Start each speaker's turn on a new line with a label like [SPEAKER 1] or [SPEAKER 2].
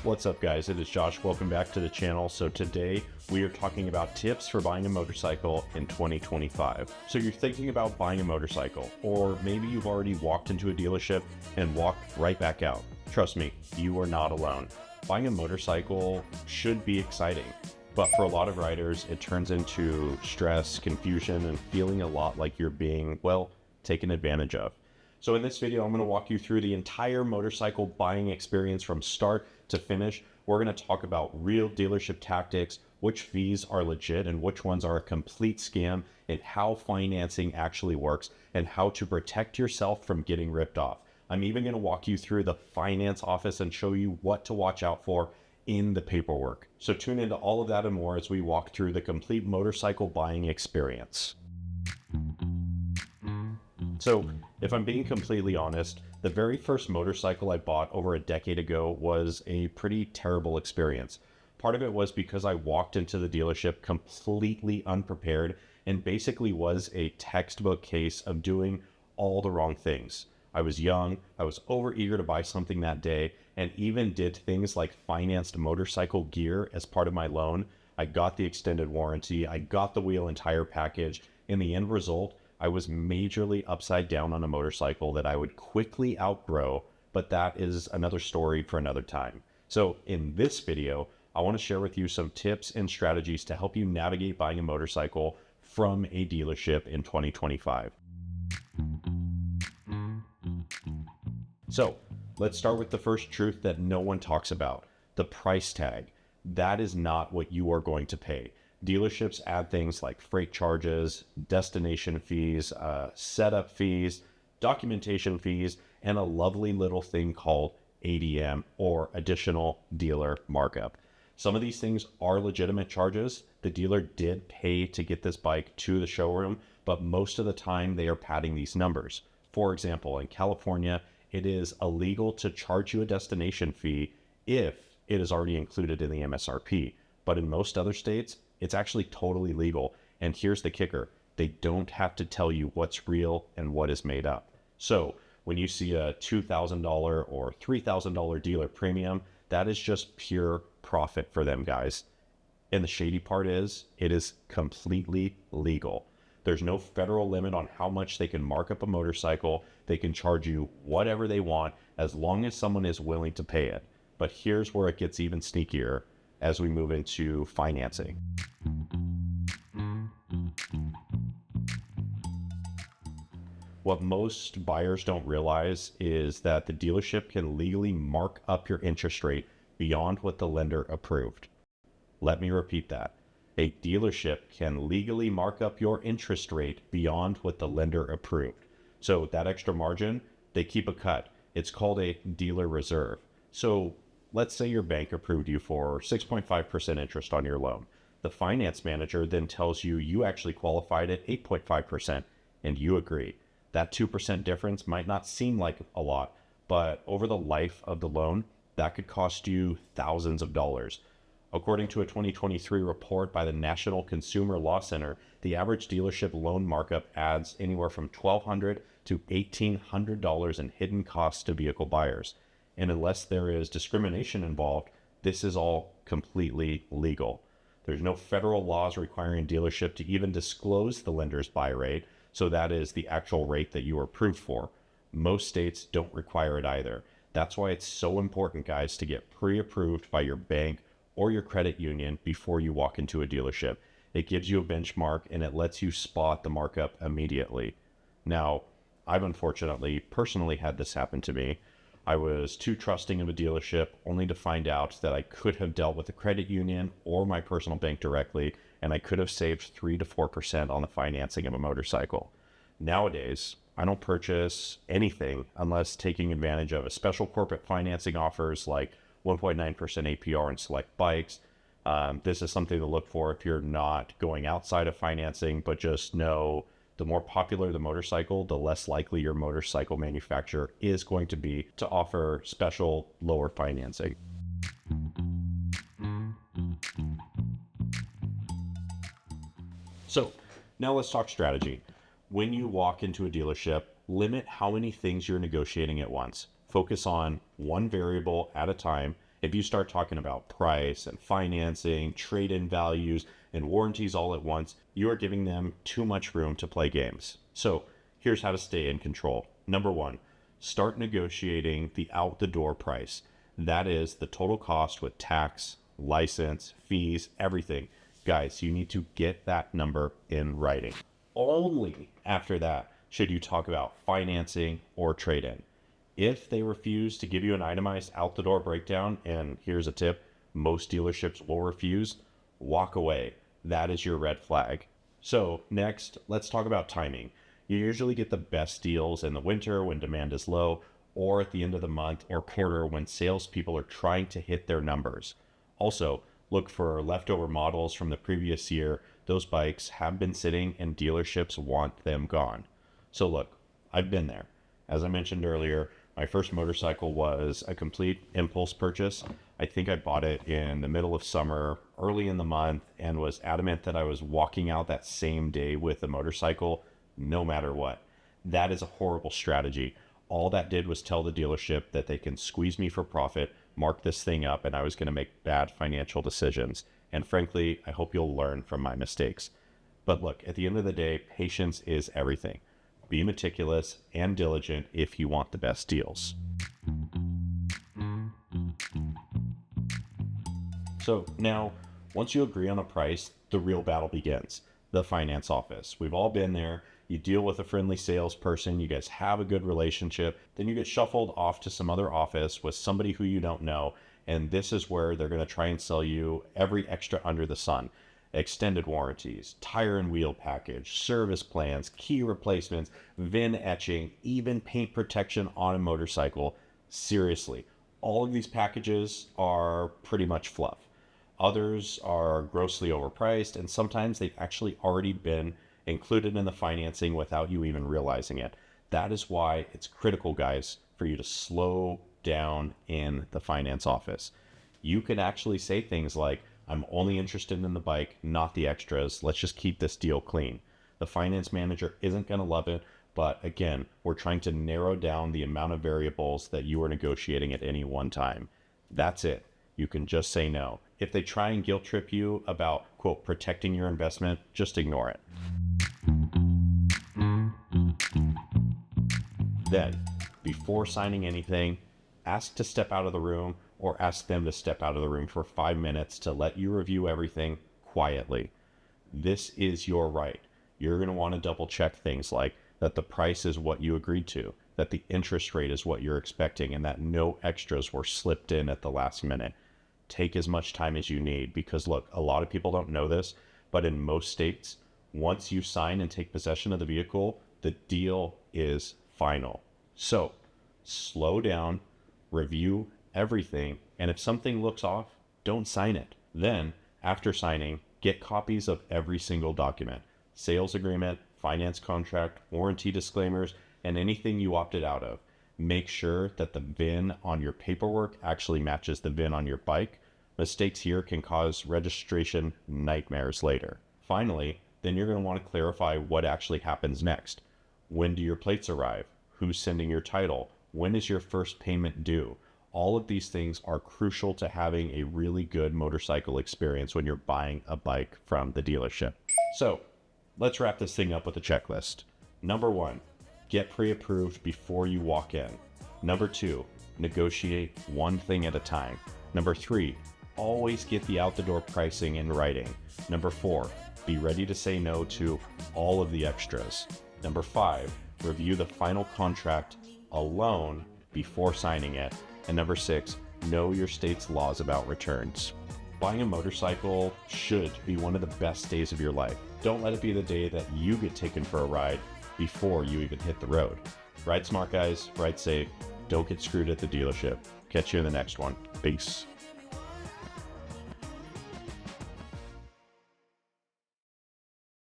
[SPEAKER 1] What's up guys, it is Josh. Welcome back to the channel. So today we are talking about tips for buying a motorcycle in 2025. So you're thinking about buying a motorcycle, or maybe you've already walked into a dealership and walked right back out. Trust me, you are not alone. Buying a motorcycle should be exciting, but for a lot of riders, it turns into stress, confusion, and feeling a lot like you're being, well, taken advantage of. So in this video, I'm going to walk you through the entire motorcycle buying experience from start to finish. We're going to talk about real dealership tactics, which fees are legit and which ones are a complete scam, and how financing actually works and how to protect yourself from getting ripped off. I'm even going to walk you through the finance office and show you what to watch out for in the paperwork. So tune into all of that and more as we walk through the complete motorcycle buying experience. So if I'm being completely honest, the very first motorcycle I bought over a decade ago was a pretty terrible experience. Part of it was because I walked into the dealership completely unprepared and basically was a textbook case of doing all the wrong things. I was young, I was overeager to buy something that day, and even did things like financed motorcycle gear as part of my loan. I got the extended warranty, I got the wheel and tire package. In the end result, I was majorly upside down on a motorcycle that I would quickly outgrow, but that is another story for another time. So in this video, I want to share with you some tips and strategies to help you navigate buying a motorcycle from a dealership in 2025. So let's start with the first truth that no one talks about, the price tag. That is not what you are going to pay. Dealerships add things like freight charges, destination fees, setup fees, documentation fees, and a lovely little thing called ADM, or additional dealer markup. Some of these things are legitimate charges. The dealer did pay to get this bike to the showroom, but most of the time they are padding these numbers. For example, in California, it is illegal to charge you a destination fee if it is already included in the MSRP. But in most other states, it's actually totally legal. And here's the kicker. They don't have to tell you what's real and what is made up. So when you see a $2,000 or $3,000 dealer premium, that is just pure profit for them, guys. And the shady part is, it is completely legal. There's no federal limit on how much they can mark up a motorcycle. They can charge you whatever they want as long as someone is willing to pay it. But here's where it gets even sneakier as we move into financing. What most buyers don't realize is that the dealership can legally mark up your interest rate beyond what the lender approved. Let me repeat that. A dealership can legally mark up your interest rate beyond what the lender approved. So that extra margin, they keep a cut. It's called a dealer reserve. So let's say your bank approved you for 6.5% interest on your loan. The finance manager then tells you you actually qualified at 8.5% and you agree. That 2% difference might not seem like a lot, but over the life of the loan, that could cost you thousands of dollars. According to a 2023 report by the National Consumer Law Center, the average dealership loan markup adds anywhere from $1,200 to $1,800 in hidden costs to vehicle buyers. And unless there is discrimination involved, this is all completely legal. There's no federal laws requiring a dealership to even disclose the lender's buy rate, so that is the actual rate that you are approved for. Most states don't require it either. That's why it's so important, guys, to get pre-approved by your bank or your credit union before you walk into a dealership. It gives you a benchmark and it lets you spot the markup immediately. Now, I've unfortunately personally had this happen to me. I was too trusting of a dealership only to find out that I could have dealt with the credit union or my personal bank directly, and I could have saved 3 to 4% on the financing of a motorcycle. Nowadays, I don't purchase anything unless taking advantage of a special corporate financing offers like 1.9% APR in select bikes. This is something to look for if you're not going outside of financing, but just know the more popular the motorcycle, the less likely your motorcycle manufacturer is going to be to offer special lower financing. So now let's talk strategy. When you walk into a dealership, limit how many things you're negotiating at once. Focus on one variable at a time If you start talking about price and financing, trade-in values, and warranties all at once, you are giving them too much room to play games. So here's how to stay in control. Number one, start negotiating the out-the-door price. That is the total cost with tax, license, fees, everything. Guys, you need to get that number in writing. Only after that should you talk about financing or trade-in. If they refuse to give you an itemized out-the-door breakdown, and here's a tip, most dealerships will refuse, walk away. That is your red flag. So next, let's talk about timing. You usually get the best deals in the winter when demand is low, or at the end of the month or quarter when salespeople are trying to hit their numbers. Also, look for leftover models from the previous year. Those bikes have been sitting and dealerships want them gone. So look, I've been there. As I mentioned earlier, my first motorcycle was a complete impulse purchase. I think I bought it in the middle of summer, early in the month, and was adamant that I was walking out that same day with a motorcycle, no matter what. That is a horrible strategy. All that did was tell the dealership that they can squeeze me for profit, mark this thing up, and I was going to make bad financial decisions. And frankly, I hope you'll learn from my mistakes. But look, at the end of the day, patience is everything. Be meticulous and diligent if you want the best deals. So now, once you agree on a price, the real battle begins. The finance office. We've all been there. You deal with a friendly salesperson, you guys have a good relationship, then you get shuffled off to some other office with somebody who you don't know, and this is where they're going to try and sell you every extra under the sun. Extended warranties, tire and wheel package, service plans, key replacements, VIN etching, even paint protection on a motorcycle. Seriously, all of these packages are pretty much fluff. Others are grossly overpriced, and sometimes they've actually already been included in the financing without you even realizing it. That is why it's critical, guys, for you to slow down in the finance office. You can actually say things like, I'm only interested in the bike, not the extras. Let's just keep this deal clean. The finance manager isn't going to love it, but again, we're trying to narrow down the amount of variables that you are negotiating at any one time. That's it. You can just say no. If they try and guilt trip you about, quote, protecting your investment, just ignore it. Then, before signing anything, ask to step out of the room or ask them to step out of the room for 5 minutes to let you review everything quietly. This is your right. You're going to want to double check things like that the price is what you agreed to, that the interest rate is what you're expecting, and that no extras were slipped in at the last minute. Take as much time as you need because look, a lot of people don't know this, but in most states, once you sign and take possession of the vehicle, the deal is final. So slow down, review everything, and if something looks off, don't sign it. Then, after signing, get copies of every single document, sales agreement, finance contract, warranty disclaimers, and anything you opted out of. Make sure that the VIN on your paperwork actually matches the VIN on your bike. Mistakes here can cause registration nightmares later. Finally, then you're going to want to clarify what actually happens next. When do your plates arrive? Who's sending your title? When is your first payment due? All of these things are crucial to having a really good motorcycle experience when you're buying a bike from the dealership. So let's wrap this thing up with a checklist. Number 1, get pre-approved before you walk in. Number 2, negotiate one thing at a time. Number 3, always get the out-the-door pricing in writing. Number 4, be ready to say no to all of the extras. Number 5, review the final contract alone before signing it. And number 6, know your state's laws about returns. Buying a motorcycle should be one of the best days of your life. Don't let it be the day that you get taken for a ride before you even hit the road. Ride smart, guys. Ride safe. Don't get screwed at the dealership. Catch you in the next one. Peace.